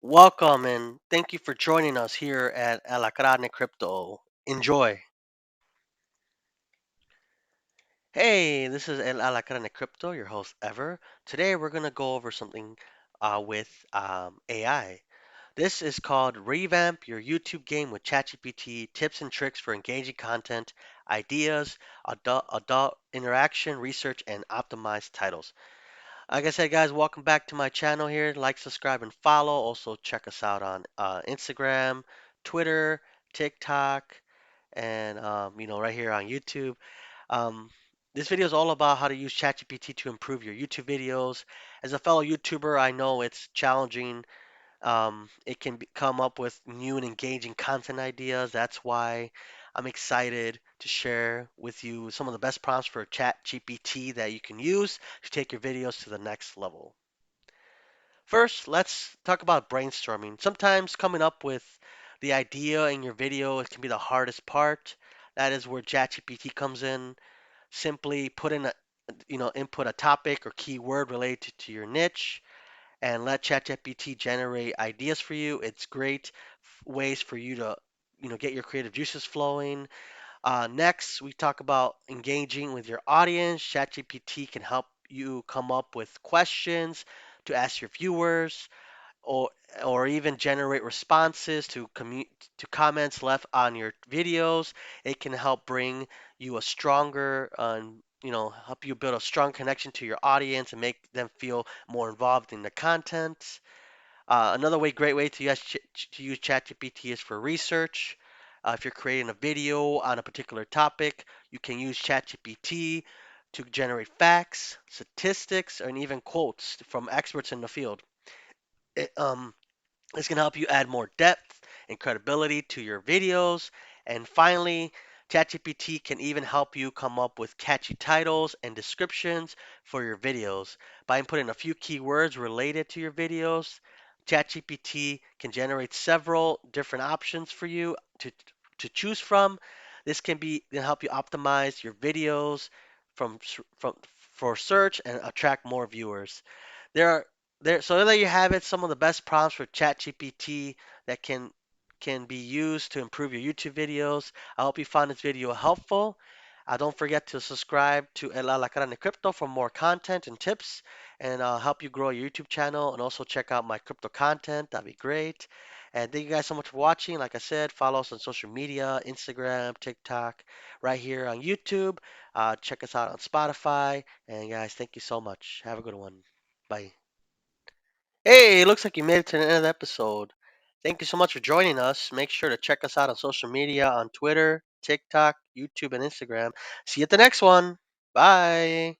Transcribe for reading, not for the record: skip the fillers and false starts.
Welcome and thank you for joining us here at Alacrane Crypto. Enjoy. Hey, this is El Alacrane Crypto, your host ever. Today we're going to go over something with AI. This is called Revamp Your YouTube Game with ChatGPT, tips and tricks for engaging content, ideas, adult interaction, research, and optimized titles. Like I said, guys, welcome back to my channel here. Like, subscribe, and follow. Also, check us out on Instagram, Twitter, TikTok, and right here on YouTube. Um, this video is all about how to use ChatGPT to improve your YouTube videos. As a fellow YouTuber, I know it's challenging. It can come up with new and engaging content ideas. That's why I'm excited to share with you some of the best prompts for ChatGPT that you can use to take your videos to the next level. First, let's talk about brainstorming. Sometimes coming up with the idea in your video it can be the hardest part. That is where ChatGPT comes in. Simply put in input a topic or keyword related to your niche and let ChatGPT generate ideas for you. It's great ways for you to, get your creative juices flowing. Next, we talk about engaging with your audience. ChatGPT can help you come up with questions to ask your viewers or or even generate responses to comments left on your videos. It can help bring you a stronger help you build a strong connection to your audience and make them feel more involved in the content. Another great way to use ChatGPT is for research. If you're creating a video on a particular topic, you can use ChatGPT to generate facts, statistics, and even quotes from experts in the field. It, this can help you add more depth and credibility to your videos. And finally, ChatGPT can even help you come up with catchy titles and descriptions for your videos. By inputting a few keywords related to your videos, ChatGPT can generate several different options for you to choose from. This can help you optimize your videos from from for search and attract more viewers. There are so there you have it, some of the best prompts for ChatGPT that can be used to improve your YouTube videos. I hope you found this video helpful. Don't forget to subscribe to El Alacrane Crypto for more content and tips, and I'll help you grow your YouTube channel and also check out my crypto content. That'd be great. And thank you guys so much for watching. Like I said, follow us on social media, Instagram, TikTok, right here on YouTube. Check us out on Spotify. And guys, thank you so much. Have a good one. Bye. Hey, it looks like you made it to the end of the episode. Thank you so much for joining us. Make sure to check us out on social media on Twitter, TikTok, YouTube, and Instagram. See you at the next one. Bye.